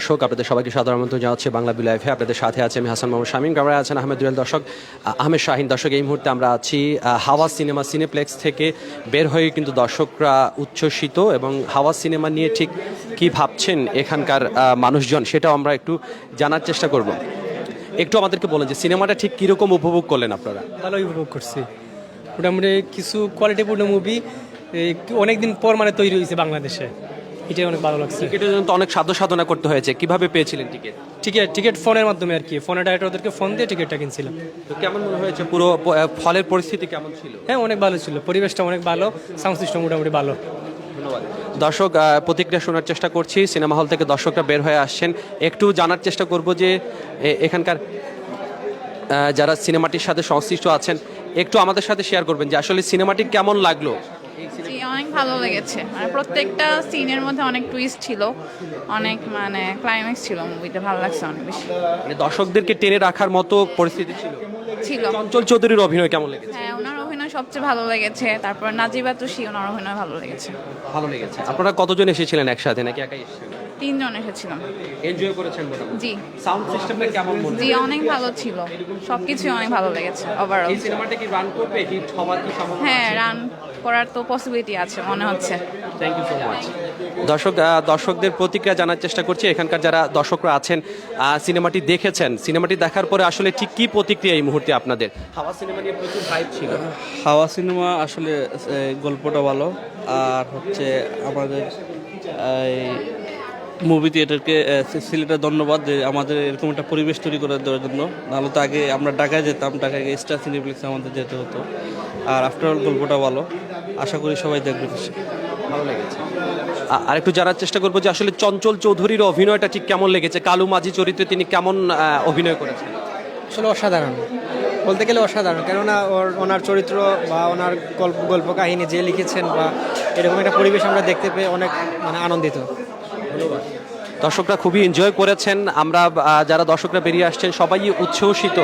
দর্শক আপনাদের সবাইকে সাধারণত জানাচ্ছি বাংলাভিউ লাইভে। আপনাদের সাথে আছে আমি হাসান মোহাম্মদ শামীম, ক্যামেরায় আছেন আহমেদ দুয়েল দর্শক আহমেদ শাহিন। দর্শক এই মুহূর্তে আমরা আছি হাওয়া সিনেমা সিনেপ্লেক্স থেকে বের হয়ে, কিন্তু দর্শকরা উচ্ছ্বসিত এবং হাওয়া সিনেমা নিয়ে ঠিক কি ভাবছেন এখানকার মানুষজন সেটাও আমরা একটু জানার চেষ্টা করব। একটু আমাদেরকে বলেন যে সিনেমাটা ঠিক কীরকম উপভোগ করলেন আপনারা? ভালোই উপভোগ করছি, মোটামুটি কিছু কোয়ালিটিপূর্ণ মুভি অনেকদিন পর মানে তৈরি হয়েছে বাংলাদেশে, এটাই অনেক ভালো লাগছে। টিকিটের জন্য তো অনেক সাধনা করতে হয়েছে, কিভাবে পেয়েছিলেন টিকিট? টিকিট ফোনের মাধ্যমে আর কি, ফোনের ডাইরেক্টরদেরকে ফোন দিয়ে টিকিটটা কিনছিলাম। তো কেমন মনে হয়েছে, পুরো ফলের পরিস্থিতি কেমন ছিল? হ্যাঁ, অনেক ভালো ছিল, পরিবেশটা অনেক ভালো, সাউন্ড সিস্টেম মোটামুটি ভালো। ধন্যবাদ। দর্শক প্রতিক্রিয়া শোনার চেষ্টা করছি, সিনেমা হল থেকে দর্শকরা বের হয়ে আসছেন। একটু জানার চেষ্টা করব যে এখানকার যারা সিনেমাটির সাথে সংশ্লিষ্ট আছেন একটু আমাদের সাথে শেয়ার করবেন যে আসলে সিনেমাটি কেমন লাগলো। জি, অনেক ভালো লেগেছে, মানে প্রত্যেকটা সিনের মধ্যে অনেক টুইস্ট ছিল, অনেক মানে ক্লাইম্যাক্স ছিল, মুভিতে ভালো লাগছে অনেক বেশি। মানে দর্শকদেরকে টেনে রাখার মতো পরিস্থিতি ছিল। চঞ্চল চৌধুরীর অভিনয় কেমন লেগেছে? হ্যাঁ, ওনার অভিনয় সবচেয়ে ভালো লেগেছে, তারপর নাজিবা তুষি, ওনার অভিনয় ভালো লেগেছে। ভালো লেগেছে। আপনারা কতজন এসেছিলেন একসাথে নাকি একাই এসেছিলেন? 3 জন এসেছিলাম। এনজয় করেছেন মোটামুটি? জি। সাউন্ড সিস্টেমটা কেমন মনে? জি, অনেক ভালো ছিল, সবকিছুই অনেক ভালো লেগেছে ওভারঅল। এই সিনেমাটা কি রান করবে, হিট হওয়ার কি সম্ভাবনা? হ্যাঁ, রান করার তো পসিবিলিটি আছে মনে হচ্ছে। Thank you so much. দর্শকদের প্রতিক্রিয়া জানার চেষ্টা করছি। এখানকার যারা দর্শকরা আছেন সিনেমাটি দেখেছেন, সিনেমাটি দেখার পরে আসলে ঠিক কি প্রতিক্রিয়া এই মুহূর্তে আপনাদের? হাওয়া সিনেমা নিয়ে প্রচুর হাইপ ছিল। হাওয়া সিনেমা আসলে গল্পটা ভালো, আর হচ্ছে আমাদের মুভি থিয়েটারকে সিলেটের ধন্যবাদ যে আমাদের এরকম একটা পরিবেশ তৈরি করে দেওয়ার জন্য। নাহলে তো আগে আমরা ঢাকায় যেতাম, ঢাকায় গিয়ে স্টার সিনেপ্লেক্সে আমাদের যেতে হতো। আর আফটার অল গল্পটা ভালো, আশা করি সবাই দেখবে। ভালো লেগেছে। আর একটু জানার চেষ্টা করবো যে আসলে চঞ্চল চৌধুরীর অভিনয়টা ঠিক কেমন লেগেছে, কালু মাঝি চরিত্রে তিনি কেমন অভিনয় করেছেন? আসলে অসাধারণ, বলতে গেলে অসাধারণ, কেননা ওনার চরিত্র বা ওনার গল্প কাহিনী যে লিখেছেন বা এরকম একটা পরিবেশ আমরা দেখতে পেয়ে অনেক মানে আনন্দিত। দর্শকরা খুবই এনজয় করেছেন। আমরা যারা দর্শকরা বেরিয়ে আসছেন সবাই উচ্ছ্বসিত।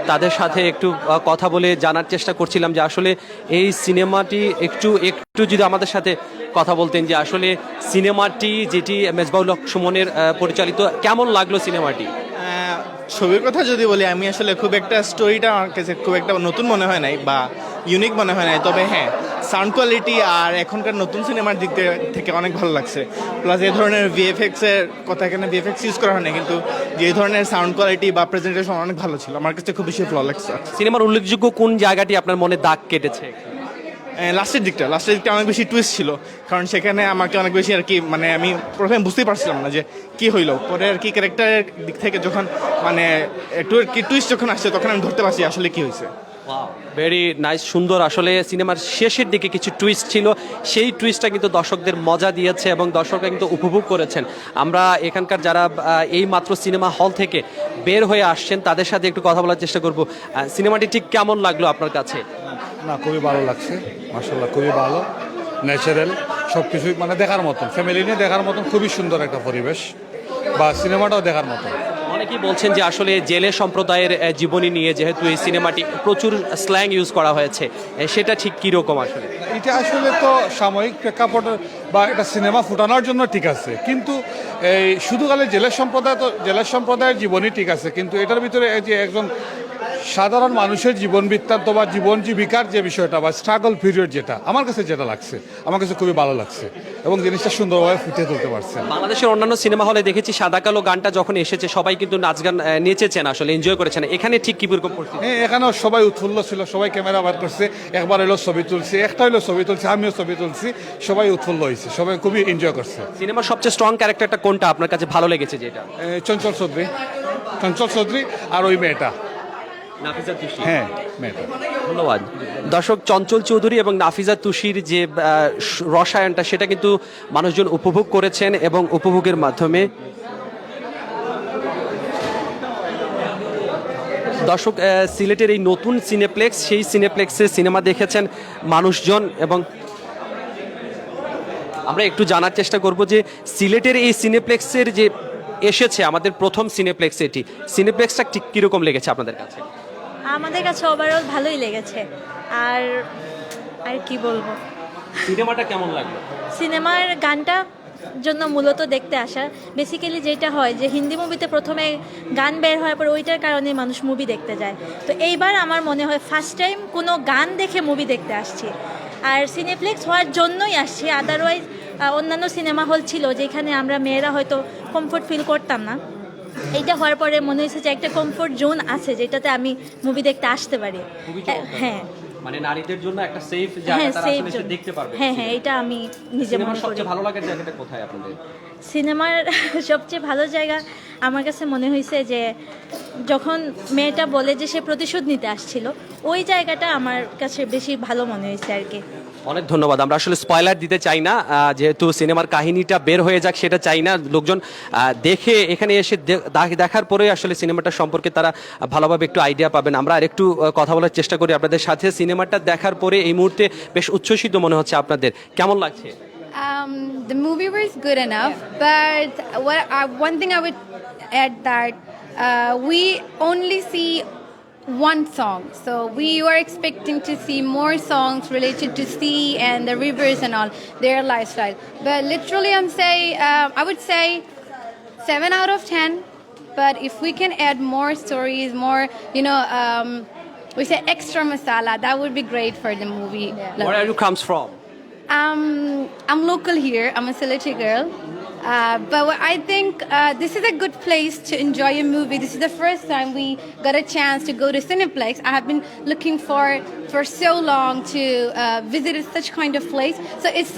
তাদের সাথে একটু কথা বলে জানার চেষ্টা করছিলাম যে আসলে এই সিনেমাটি একটু যদি আমাদের সাথে কথা বলতেন যে আসলে সিনেমাটি যেটি মেজবাউল হক সুমনের পরিচালিত, কেমন লাগলো সিনেমাটি? ছবির কথা যদি বলি, আমি আসলে খুব একটা স্টোরিটা আমার কাছে খুব একটা নতুন মনে হয় নাই বা ইউনিক মনে হয় নাই, তবে হ্যাঁ সাউন্ড কোয়ালিটি আর এখনকার নতুন সিনেমার দিক থেকে অনেক ভালো লাগছে। প্লাস এই ধরনের ভিএফএক্সের কথা, এখানে ভিএফএক্স ইউজ করা হয় না, কিন্তু যে ধরনের সাউন্ড কোয়ালিটি বা প্রেজেন্টেশন অনেক ভালো ছিল, আমার কাছে খুব বেশি ভালো লাগছে। সিনেমার উল্লেখযোগ্য কোন জায়গাটি আপনার মনে দাগ কেটেছে? লাস্টের দিকটা অনেক বেশি টুইস্ট ছিল, কারণ সেখানে আমাকে অনেক বেশি আর কি, মানে আমি প্রথমে বুঝতেই পারছিলাম না যে কি হইলো, পরে আর কি ক্যারেক্টারের দিক থেকে যখন মানে একটু আর কি টুইস্ট যখন আসছে তখন আমি ধরতে পারছি আসলে কি হয়েছে। ভেরি নাইস, সুন্দর। আসলে সিনেমার শেষের দিকে কিছু টুইস্ট ছিল, সেই টুইস্টটা কিন্তু দর্শকদের মজা দিয়েছে এবং দর্শকরা কিন্তু উপভোগ করেছেন। আমরা এখানকার যারা এই মাত্র সিনেমা হল থেকে বের হয়ে আসছেন তাদের সাথে একটু কথা বলার চেষ্টা করব। সিনেমাটি ঠিক কেমন লাগলো আপনার কাছে? না, খুবই ভালো লাগছে, মাশাআল্লাহ, খুবই ভালো, ন্যাচারাল সব কিছুই, মানে দেখার মতন, ফ্যামিলি নিয়ে দেখার মতন, খুবই সুন্দর একটা পরিবেশ, বা সিনেমাটাও দেখার মতন। অনেকেই বলছেন যে আসলে জেলে সম্প্রদায়ের জীবনী নিয়ে যেহেতু এই সিনেমাটি প্রচুর স্ল্যাং ইউজ করা হয়েছে, সেটা ঠিক কীরকম আসলে? এটা আসলে তো সাময়িক প্রেক্ষাপট বা একটা সিনেমা ফুটানোর জন্য ঠিক আছে, কিন্তু এই শুধু খালি জেলের সম্প্রদায়ের জীবনই ঠিক আছে, কিন্তু এটার ভিতরে এই যে একজন সাধারণ মানুষের জীবন বৃত্তান্ত বা জীবন জীবিকার যে বিষয়টা বা স্ট্রাগল পিরিয়ড, যেটা আমার কাছে যেটা লাগছে, আমার কাছে খুবই ভালো লাগছে এবং জিনিসটা সুন্দরভাবে ফুটিয়ে তুলতে পারছে। বাংলাদেশের অন্যান্য সিনেমা হলে দেখেছি সাদা কালো গানটা যখন এসেছে সবাই কিন্তু নাচ গান নেচেছেন, আসলে এনজয় করেছেন। এখানে ঠিক কি রকম পরিস্থিতি? হ্যাঁ, এখানেও সবাই উৎফুল্ল ছিল, সবাই ক্যামেরা বার করছে, একবার এলো ছবি তুলছি, একটা হলো ছবি তুলছি, আমিও ছবি তুলছি, সবাই উৎফুল্ল হয়েছে, সবাই খুবই এনজয় করছে। সিনেমার সবচেয়ে স্ট্রং ক্যারেক্টারটা কোনটা আপনার কাছে ভালো লেগেছে? যেটা চঞ্চল চৌধুরী আর ওই মেয়েটা, নাফিজা তুষি। হ্যাঁ, মেয়েটা। ধন্যবাদ। দর্শক, চঞ্চল চৌধুরী এবং নাফিজা তুষির যে রসায়নটা সেটা কিন্তু মানুষজন উপভোগ করেছেন এবং উপভোগের মাধ্যমে দর্শক সিলেটের এই নতুন সিনেপ্লেক্স, সেই সিনেপ্লেক্সে সিনেমা দেখেছেন মানুষজন। এবং আমরা একটু জানার চেষ্টা করব যে সিলেটের এই সিনেপ্লেক্সের যে এসেছে আমাদের প্রথম সিনেপ্লেক্স, এটি সিনেপ্লেক্সটা ঠিক কীরকম লেগেছে আপনাদের কাছে? আমাদের কাছে ওভারঅল ভালোই লেগেছে। আর আর কি বলবো, সিনেমাটা কেমন লাগলো? সিনেমার গানটা জন্য মূলত দেখতে আসা। বেসিক্যালি যেটা হয় যে হিন্দি মুভিতে প্রথমে গান বের হওয়ার পর ওইটার কারণে মানুষ মুভি দেখতে যায়। তো এইবার আমার মনে হয় ফার্স্ট টাইম কোনো গান দেখে মুভি দেখতে আসছি, আর সিনেপ্লেক্স হওয়ার জন্যই আসছি। আদারওয়াইজ অন্যান্য সিনেমা হল ছিল যেখানে আমরা মেয়েরা হয়তো কমফোর্ট ফিল করতাম না, এইটা হওয়ার পরে মনে হয়েছে যে একটা কমফোর্ট জোন আছে যেটাতে আমি মুভি দেখতে আসতে পারি। হ্যাঁ, মানে নারীদের জন্য একটা সেফ জায়গা, হ্যাঁ তারা সেফ আসলে এসে জোন। দেখতে পারবে। হ্যাঁ হ্যাঁ, এটা আমি নিজে সিনেমার মনে করি। সবচেয়ে ভালো লাগার জায়গাটা কোথায় আপনাদের? সিনেমার সবচেয়ে ভালো জায়গা আমার কাছে মনে হয়েছে যে যখন মেয়েটা বলে যে সে প্রতিশোধ নিতে আসছিল, ওই জায়গাটা আমার কাছে বেশি ভালো মনে হয়েছে আর কি। অনেক ধন্যবাদ। আমরা আসলে স্পয়লার দিতে চাই না, যেহেতু সিনেমার কাহিনীটা বের হয়ে যাক সেটা চাই না, লোকজন দেখে এখানে এসে দেখার পরে আসলে সিনেমাটা সম্পর্কে তারা ভালোভাবে একটু আইডিয়া পাবেন। আমরা আরেকটু কথা বলার চেষ্টা করি আপনাদের সাথে। সিনেমাটা দেখার পরে এই মুহূর্তে বেশ উচ্ছ্বসিত মনে হচ্ছে আপনাদের, কেমন লাগছে? The movie was good enough, but one thing I would add that we only see one song, so we were expecting to see more songs related to sea and the rivers and all their lifestyle. But literally, I would say 7 out of 10. But if we can add more stories, more, we say extra masala, that would be great for the movie. Where are you comes from? I'm local here. I'm a Sylhet girl. But I think this is a good place to enjoy a movie. This is the first time we got a chance to go to Cineplex. I have been looking for so long to visit such kind of place. So it's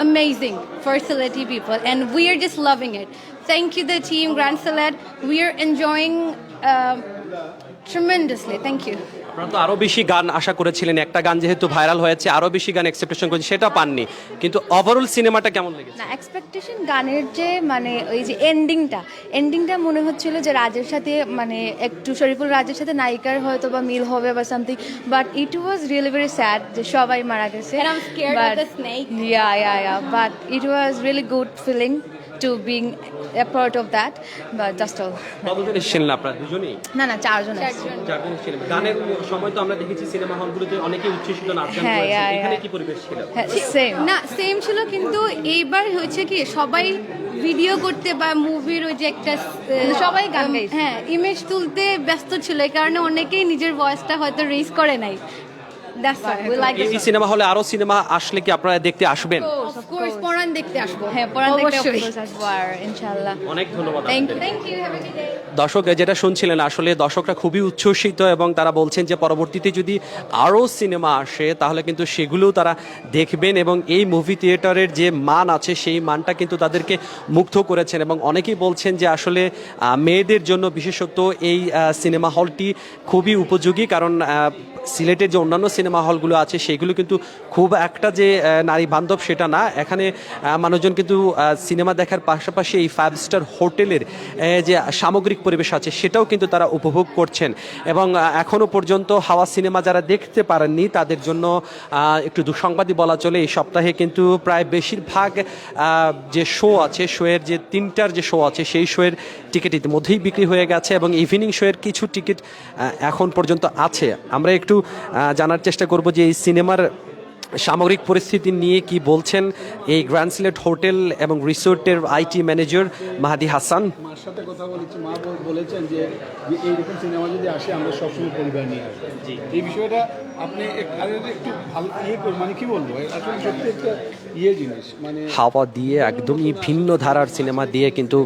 amazing for Sylheti people, and we are just loving it. Thank you, the team, Grand Sylhet. We are enjoying tremendously. Thank you. আপনারা তো আরো বেশি গান আশা করেছিলেন, একটা গান যেহেতু viral হয়েছে আরো বেশি গান এক্সপেকটেশন করেছেন, সেটা পাননি, কিন্তু ওভারঅল সিনেমাটা কেমন লেগেছে? না, এক্সপেকটেশন গানের যে মানে ওই যে এন্ডিংটা মনে হচ্ছিল যে রাজের সাথে মানে একটু শরীফুল রাজের সাথে নায়িকার হয়তো বা মিল হবে বা something, but it was really very sad যে সবাই মারা গেছে। And I'm scared of the snake. Yeah, but it was really good feeling to being a part of that, but just all. কতজন এসেছিলেন আপনারা? দুজনেই? না 4 জন আছে। চারজন এসেছিলেন। গানের সময় তো আমরা দেখেছি সিনেমা হলগুলোতে অনেকেই উচ্ছ্বসিত নাচ গান হ্যাঁ, করেছে, yeah. এখানে কি পরিবেশ ছিল? সেম না সেম ছিল, কিন্তু এইবার হয়েছে কি সবাই ভিডিও করতে বা মুভির ওই যে একটা সবাই গান গাইছে। হ্যাঁ ইমেজ তুলতে ব্যস্ত ছিল, এই কারণে অনেকেই নিজের ভয়েসটা হয়তো রেজ করে নাই। That's why we like এই সিনেমা হলে আরো সিনেমা আসলে কি আপনারা দেখতে আসবেন? of course পরান দেখতে আসবো। হ্যাঁ, পরান দেখতে অবশ্যই। আসবো আর ইনশাআল্লাহ। অনেক ধন্যবাদ। Thank আপনাদের। you. Have a good day. দর্শক যেটা শুনছিলেন, আসলে দর্শকরা খুবই উচ্ছ্বসিত এবং তারা বলছেন যে পরবর্তীতে যদি আরও সিনেমা আসে তাহলে কিন্তু সেগুলোও তারা দেখবেন, এবং এই মুভি থিয়েটারের যে মান আছে সেই মানটা কিন্তু তাদেরকে মুগ্ধ করেছেন। এবং অনেকেই বলছেন যে আসলে মেয়েদের জন্য বিশেষত এই সিনেমা হলটি খুবই উপযোগী, কারণ সিলেটের যে অন্যান্য সিনেমা হলগুলো আছে সেগুলো কিন্তু খুব একটা যে নারী বান্ধব সেটা না। এখানে মানুষজন কিন্তু সিনেমা দেখার পাশাপাশি এই 5 স্টার হোটেলের যে সামগ্রিক পরিবেশ আছে সেটাও কিন্তু তারা উপভোগ করছেন। এবং এখনও পর্যন্ত হাওয়া সিনেমা যারা দেখতে পারেননি তাদের জন্য একটু দুঃসংবাদই বলা চলে, এই সপ্তাহে কিন্তু প্রায় বেশিরভাগ যে শো আছে, শোয়ের যে 3টার যে শো আছে সেই শোয়ের টিকিট ইতিমধ্যেই বিক্রি হয়ে গেছে, এবং ইভিনিং শোয়ের কিছু টিকিট এখন পর্যন্ত আছে। আমরা একটু জানার চেষ্টা করব যে এই সিনেমার সামগ্রিক পরিস্থিতি নিয়ে কি বলছেন এই গ্র্যান্ড সিলেট হোটেল এবং রিসোর্টের আইটি ম্যানেজার মাহাদি হাসান। মার সাথে কথা বলেছি, মা বলেছেন যে এইরকম সিনেমা যদি আসে আমরা সবসময় পরিবার নিয়ে আসবো। এই বিষয়টা আপনি একটু ভালো মানে কি বলবো, আসলে সত্যি একটা জিনিস, মানে হাওয়া দিয়ে একদমই ভিন্ন ধারার সিনেমা দিয়ে কিন্তু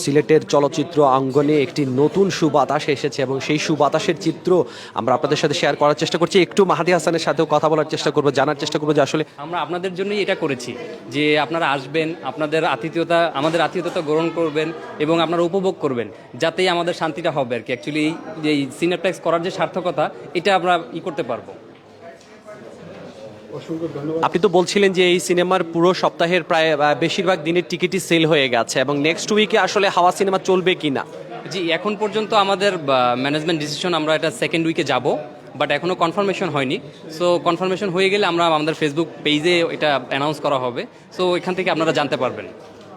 সিলেটের চলচ্চিত্র অঙ্গনে একটি নতুন সুবাতাস এসেছে, এবং সেই সুবাতাসের চিত্র আমরা আপনাদের সাথে শেয়ার করার চেষ্টা করছি। একটু মাহাদি হাসানের সাথেও কথা বলার চেষ্টা করবো, জানার চেষ্টা করবো যে আসলে আমরা আপনাদের জন্যই এটা করেছি, যে আপনারা আসবেন, আমাদের আতিথ্যতা গ্রহণ করবেন এবং আপনারা উপভোগ করবেন, যাতেই আমাদের শান্তিটা হবে আর কি। অ্যাকচুয়ালি এই সিনেপ্লেক্স করার যে সার্থকতা এটা আমরা করতে পারবো। আপনি তো বলছিলেন যে এই সিনেমার পুরো সপ্তাহের প্রায় বেশিরভাগ দিনের টিকিটই সেল হয়ে গেছে, এবং নেক্সট উইকে আসলে হাওয়া সিনেমা চলবে কিনা? জি, এখন পর্যন্ত আমাদের ম্যানেজমেন্ট ডিসিশন আমরা এটা সেকেন্ড উইকে যাব, বাট এখনও কনফার্মেশন হয়নি। সো কনফার্মেশন হয়ে গেলে আমরা আমাদের ফেসবুক পেজে এটা অ্যানাউন্স করা হবে, সো এখান থেকে আপনারা জানতে পারবেন।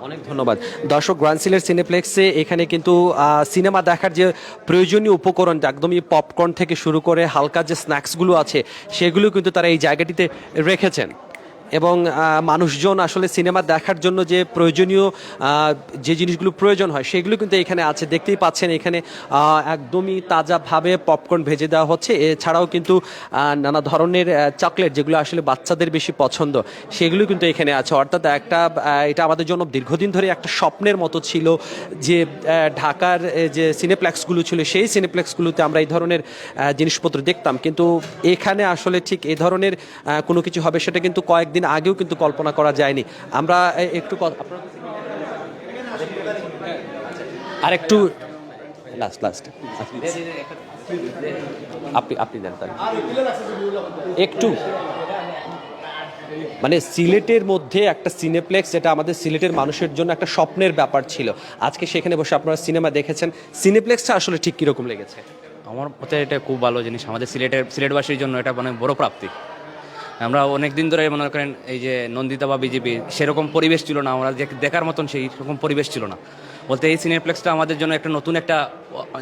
অনেক ধন্যবাদ। দর্শক, গ্র্যান্ড সিলেট সিনেপ্লেক্সে এখানে কিন্তু সিনেমা দেখার যে প্রয়োজনীয় উপকরণ, একদমই পপকর্ন থেকে শুরু করে হালকা যে স্ন্যাক্সগুলো আছে সেগুলো কিন্তু তারা এই জায়গাটিতে রেখেছেন। এবং মানুষজন আসলে সিনেমা দেখার জন্য যে প্রয়োজনীয় যে জিনিসগুলো প্রয়োজন হয় সেগুলো কিন্তু এখানে আছে। দেখতেই পাচ্ছেন এখানে একদমই তাজাভাবে পপকর্ন ভেজে দেওয়া হচ্ছে। এছাড়াও কিন্তু নানা ধরনের চকলেট যেগুলো আসলে বাচ্চাদের বেশি পছন্দ সেগুলো কিন্তু এখানে আছে। অর্থাৎ এটা আমাদের জন্য দীর্ঘদিন ধরে একটা স্বপ্নের মতো ছিল যে ঢাকার যে সিনেপ্লেক্সগুলো ছিল সেই সিনেপ্লেক্সগুলোতে আমরা এই ধরনের জিনিসপত্র দেখতাম, কিন্তু এখানে আসলে ঠিক এই ধরনের কোনো কিছু হবে সেটা কিন্তু কয়েকদিন আগেও কিন্তু কল্পনা করা যায়নি। আমরা একটু আর একটু লাস্ট আপনি দেন তাহলে একটু, মানে সিলেটের মধ্যে একটা সিনেপ্লেক্স যেটা আমাদের সিলেটের মানুষের জন্য একটা স্বপ্নের ব্যাপার ছিল, আজকে সেখানে বসে আপনারা সিনেমা দেখেছেন। সিনেপ্লেক্সটা আসলে ঠিক কীরকম লেগেছে? আমার মতে এটা খুব ভালো জিনিস, আমাদের সিলেটবাসীর জন্য এটা মানে বড় প্রাপ্তি। আমরা অনেক দিন ধরে মনে করেন এই যে নন্দিতা বা বিজেপি সেরকম পরিবেশ ছিল না, আমরা দেখার মতন সেই রকম পরিবেশ ছিল না। বলতে এই সিনেপ্লেক্সটা আমাদের জন্য একটা নতুন একটা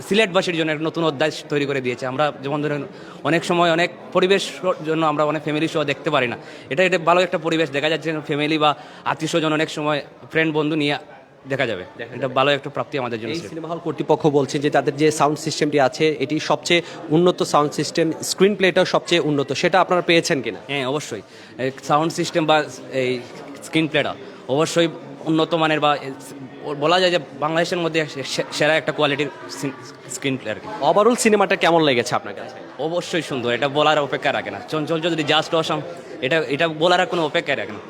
সিলেটবাসীর জন্য একটা নতুন অধ্যায় তৈরি করে দিয়েছে। আমরা যেমন ধরেন অনেক সময় অনেক পরিবেশ জন্য আমরা অনেক ফ্যামিলি শো দেখতে পারি না, এটা ভালো একটা পরিবেশ দেখা যাচ্ছে। ফ্যামিলি বা আত্মীয় স্বজন অনেক সময় ফ্রেন্ড বন্ধু নিয়ে দেখা যাবে, এটা ভালো একটা প্রাপ্তি আমাদের জন্য। এই সিনেমা হল কর্তৃপক্ষ বলছে যে তাদের যে সাউন্ড সিস্টেমটি আছে এটি সবচেয়ে উন্নত সাউন্ড সিস্টেম, স্ক্রিন প্লেটাও সবচেয়ে উন্নত, সেটা আপনারা পেয়েছেন কিনা? হ্যাঁ অবশ্যই, সাউন্ড সিস্টেম বা এই স্ক্রিন প্লেটা অবশ্যই উন্নত মানের, বা বলা যায় যে বাংলাদেশের মধ্যে সেরা একটা কোয়ালিটির স্ক্রিন প্লে আর কি। ওভারঅল সিনেমাটা কেমন লেগেছে আপনার কাছে? অবশ্যই সুন্দর, এটা বলার অপেক্ষা রাখে না। চঞ্চল যদি জাস্ট অসাম, এটা বলার আর কোনো অপেক্ষা রাখে না।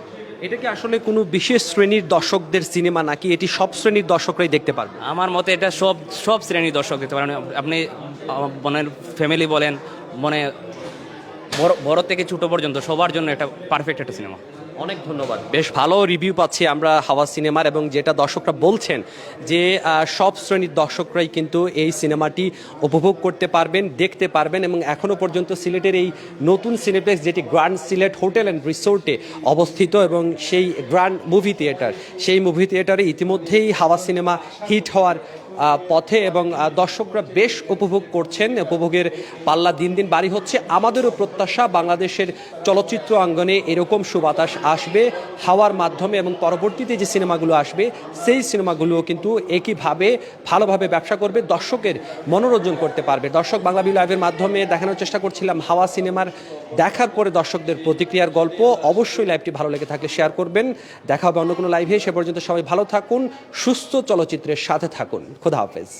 এটা কি আসলে কোনো বিশেষ শ্রেণীর দর্শকদের সিনেমা নাকি এটি সব শ্রেণীর দর্শকরাই দেখতে পারবে? আমার মতে এটা সব শ্রেণীর দর্শক দেখতে পারেন। আপনি মনের ফ্যামিলি বলেন, মনে বড় থেকে ছোট পর্যন্ত সবার জন্য এটা পারফেক্ট একটা সিনেমা। অনেক ধন্যবাদ। বেশ ভালো রিভিউ পাচ্ছি আমরা হাওয়া সিনেমার, এবং যেটা দর্শকরা বলছেন যে সব শ্রেণীর দর্শকরাই কিন্তু এই সিনেমাটি উপভোগ করতে পারবেন, দেখতে পারবেন। এবং এখনও পর্যন্ত সিলেটের এই নতুন সিনেপ্লেক্স যেটি গ্র্যান্ড সিলেট হোটেল অ্যান্ড রিসোর্টে অবস্থিত, এবং সেই গ্র্যান্ড মুভি থিয়েটার, সেই মুভি থিয়েটারে ইতিমধ্যেই হাওয়া সিনেমা হিট হওয়ার পথে, এবং দর্শকরা বেশ উপভোগ করছেন। উপভোগের পাল্লা দিন দিন বাড়ি হচ্ছে। আমাদেরও প্রত্যাশা বাংলাদেশের চলচ্চিত্র অঙ্গনে এরকম সুবাতাস আসবে হাওয়ার মাধ্যমে, এবং পরবর্তীতে যে সিনেমাগুলো আসবে সেই সিনেমাগুলোও কিন্তু একইভাবে ভালোভাবে ব্যবসা করবে, দর্শকের মনোরঞ্জন করতে পারবে। দর্শক বাংলাভিউ লাইভের মাধ্যমে দেখানোর চেষ্টা করছিলাম হাওয়া সিনেমার দেখার পরে দর্শকদের প্রতিক্রিয়ার গল্প। অবশ্যই লাইভটি ভালো লেগে থাকলে শেয়ার করবেন। দেখা হবে অন্য কোনো লাইভে। সে পর্যন্ত সবাই ভালো থাকুন, সুস্থ চলচ্চিত্রের সাথে থাকুন। খোদা হাফেজ।